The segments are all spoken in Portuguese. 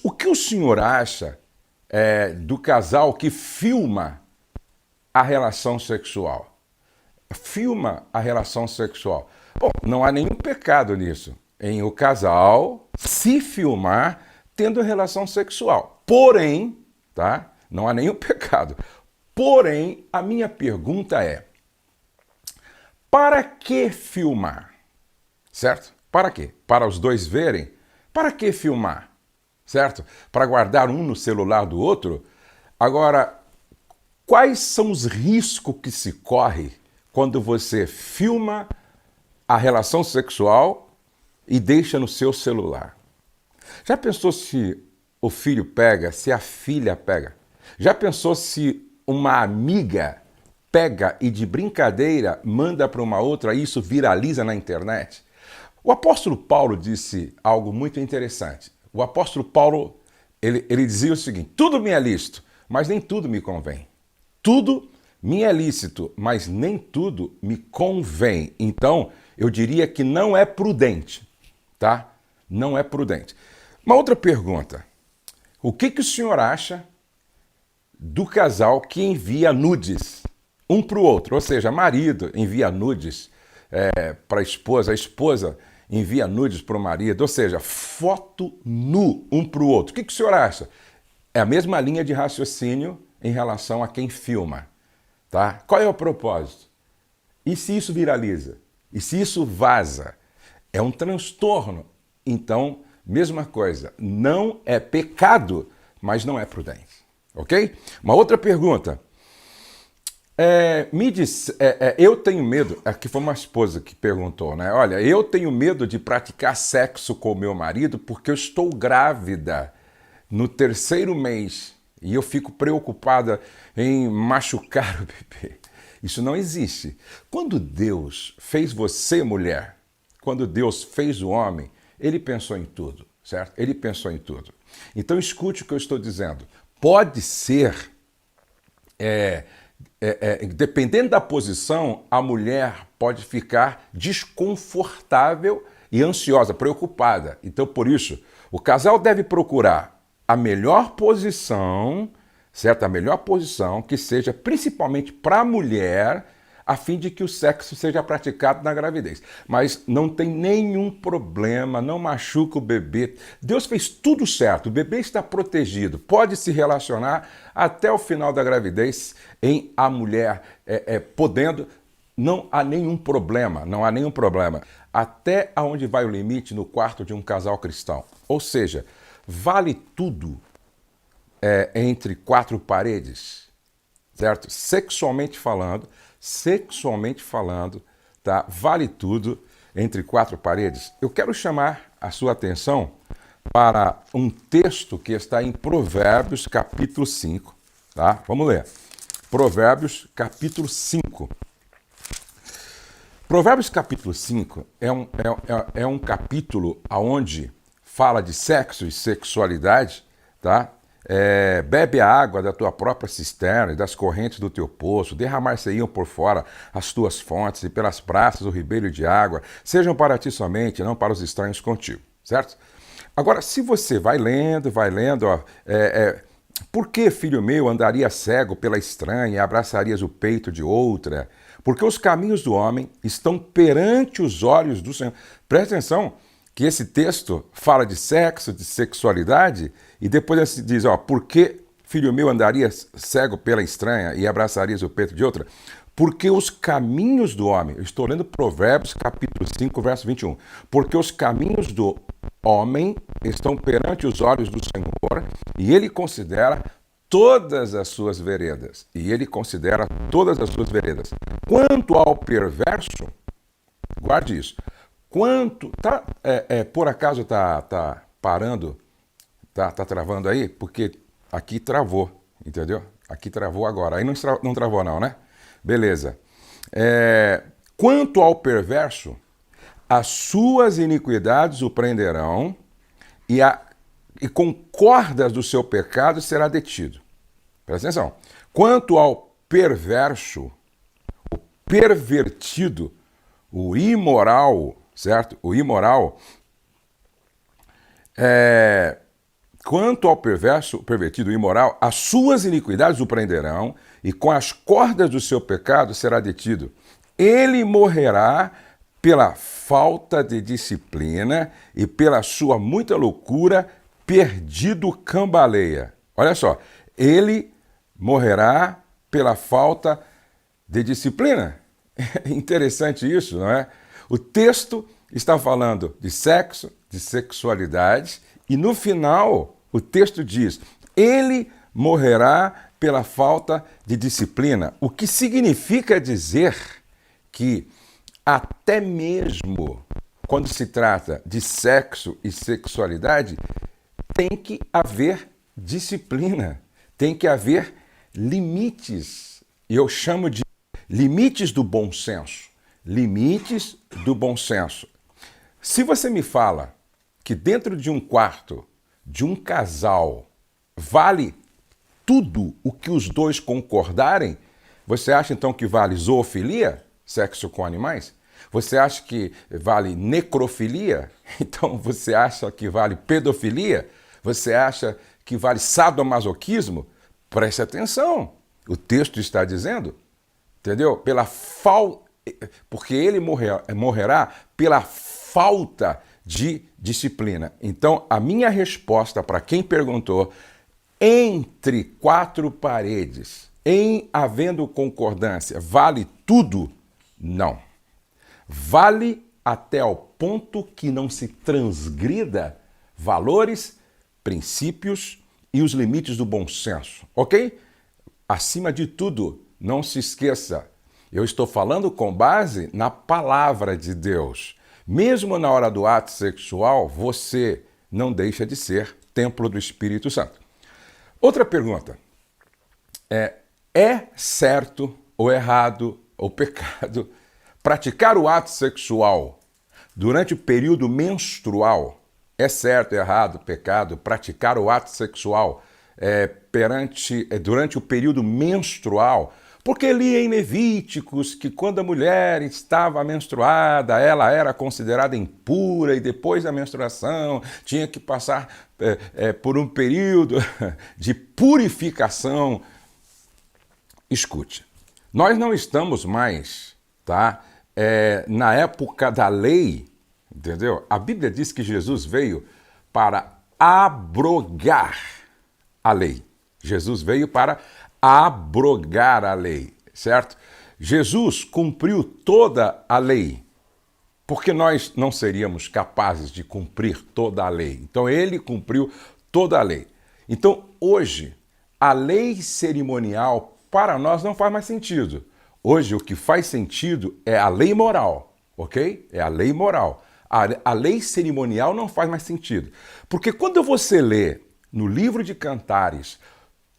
O que o senhor acha do casal que filma a relação sexual? Filma a relação sexual. Bom, não há nenhum pecado nisso, em o casal se filmar tendo relação sexual. Porém, tá? Não há nenhum pecado. Porém, a minha pergunta é: para que filmar? Certo? Para quê? Para os dois verem? Para que filmar? Certo? Para guardar um no celular do outro? Agora, quais são os riscos que se corre quando você filma a relação sexual e deixa no seu celular? Já pensou se o filho pega, se a filha pega? Já pensou se uma amiga pega e de brincadeira manda para uma outra e isso viraliza na internet? O apóstolo Paulo disse algo muito interessante. O apóstolo Paulo, ele dizia o seguinte: tudo me é lícito, mas nem tudo me convém. Tudo me é lícito, mas nem tudo me convém. Então, eu diria que não é prudente, tá? Não é prudente. Uma outra pergunta. O que o senhor acha do casal que envia nudes um para o outro? Ou seja, marido envia nudes para a esposa envia nudes para o marido, ou seja, foto nu um para o outro. O que o senhor acha? É a mesma linha de raciocínio em relação a quem filma, tá? Qual é o propósito? E se isso viraliza? E se isso vaza? É um transtorno. Então, mesma coisa, não é pecado, mas não é prudente, ok? Uma outra pergunta. Me diz, eu tenho medo, aqui foi uma esposa que perguntou, né? Olha, eu tenho medo de praticar sexo com o meu marido porque eu estou grávida no 3º mês e eu fico preocupada em machucar o bebê. Isso não existe. Quando Deus fez você mulher, quando Deus fez o homem, ele pensou em tudo, certo? Ele pensou em tudo. Então escute o que eu estou dizendo. Pode ser... dependendo da posição, a mulher pode ficar desconfortável e ansiosa, preocupada. Então, por isso, o casal deve procurar a melhor posição, certo? A melhor posição que seja principalmente para a mulher, a fim de que o sexo seja praticado na gravidez. Mas não tem nenhum problema, não machuca o bebê. Deus fez tudo certo, o bebê está protegido, pode se relacionar até o final da gravidez em a mulher podendo, não há nenhum problema, não há nenhum problema. Até aonde vai o limite no quarto de um casal cristão? Ou seja, vale tudo entre 4 paredes, certo? Sexualmente falando, tá? Vale tudo entre 4 paredes. Eu quero chamar a sua atenção para um texto que está em Provérbios, capítulo 5, tá? Vamos ler. Provérbios, capítulo 5. Provérbios, capítulo 5 é um capítulo onde fala de sexo e sexualidade, tá? Bebe a água da tua própria cisterna e das correntes do teu poço, derramar-se-iam por fora as tuas fontes e pelas praças o ribeiro de água, sejam para ti somente, não para os estranhos contigo, certo? Agora, se você vai lendo, ó, por que, filho meu, andaria cego pela estranha e abraçarias o peito de outra? Porque os caminhos do homem estão perante os olhos do Senhor. Presta atenção que esse texto fala de sexo, de sexualidade, e depois se diz, ó, por que, filho meu, andaria cego pela estranha e abraçarias o peito de outra? Porque os caminhos do homem, eu estou lendo Provérbios, capítulo 5, verso 21, porque os caminhos do homem estão perante os olhos do Senhor, e ele considera todas as suas veredas. Quanto ao perverso, guarde isso. Por acaso tá parando, tá travando aí? Porque aqui travou, entendeu? Aqui travou agora. Aí não travou não, né? Beleza. Quanto ao perverso, as suas iniquidades o prenderão e com cordas do seu pecado será detido. Presta atenção. Quanto ao perverso, o pervertido, o imoral, certo? O imoral, Quanto ao perverso, pervertido e imoral, as suas iniquidades o prenderão, e com as cordas do seu pecado será detido. Ele morrerá pela falta de disciplina e pela sua muita loucura, perdido cambaleia. Olha só, ele morrerá pela falta de disciplina. É interessante isso, não é? O texto está falando de sexo, de sexualidade, e no final o texto diz: ele morrerá pela falta de disciplina, o que significa dizer que até mesmo quando se trata de sexo e sexualidade, tem que haver disciplina, tem que haver limites. E eu chamo de limites do bom senso. Limites do bom senso. Se você me fala que dentro de um quarto de um casal vale tudo o que os dois concordarem, você acha então que vale zoofilia, sexo com animais? Você acha que vale necrofilia? Então você acha que vale pedofilia? Você acha que vale sadomasoquismo? Preste atenção. O texto está dizendo, entendeu? Porque ele morrerá pela falta de disciplina. Então, a minha resposta para quem perguntou, entre quatro paredes, em havendo concordância, vale tudo? Não. Vale até ao ponto que não se transgrida valores, princípios e os limites do bom senso, ok? Acima de tudo, não se esqueça, eu estou falando com base na palavra de Deus. Mesmo na hora do ato sexual, você não deixa de ser templo do Espírito Santo. Outra pergunta, é certo ou errado ou pecado praticar o ato sexual durante o período menstrual? É certo, errado, pecado praticar o ato sexual durante o período menstrual? Porque li em Levíticos que quando a mulher estava menstruada, ela era considerada impura e depois da menstruação tinha que passar por um período de purificação. Escute, nós não estamos mais, na época da lei, entendeu? A Bíblia diz que Jesus veio para abrogar a lei. Jesus veio para abrogar a lei, certo? Jesus cumpriu toda a lei, porque nós não seríamos capazes de cumprir toda a lei. Então ele cumpriu toda a lei. Então hoje, a lei cerimonial para nós não faz mais sentido. Hoje o que faz sentido é a lei moral, ok? É a lei moral. A lei cerimonial não faz mais sentido. Porque quando você lê no livro de Cantares,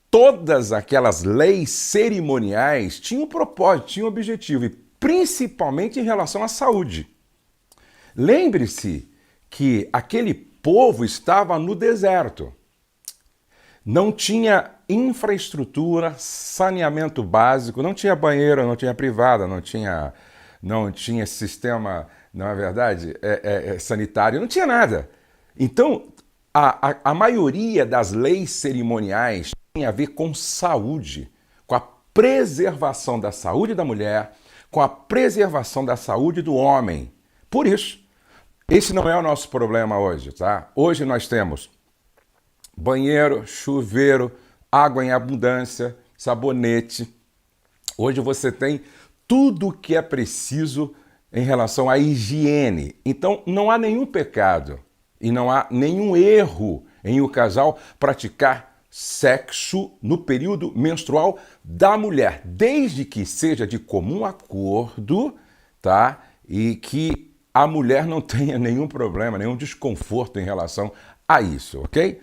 todas aquelas leis cerimoniais tinham um propósito, tinham um objetivo, e principalmente em relação à saúde. Lembre-se que aquele povo estava no deserto. Não tinha infraestrutura, saneamento básico, não tinha banheiro, não tinha privada, não tinha sistema, não é verdade, sanitário, não tinha nada. Então, a maioria das leis cerimoniais tem a ver com saúde, com a preservação da saúde da mulher, com a preservação da saúde do homem. Por isso, esse não é o nosso problema hoje, tá? Hoje nós temos banheiro, chuveiro, água em abundância, sabonete. Hoje você tem tudo o que é preciso em relação à higiene. Então, não há nenhum pecado e não há nenhum erro em o casal praticar sexo no período menstrual da mulher, desde que seja de comum acordo, tá? E que a mulher não tenha nenhum problema, nenhum desconforto em relação a isso, ok?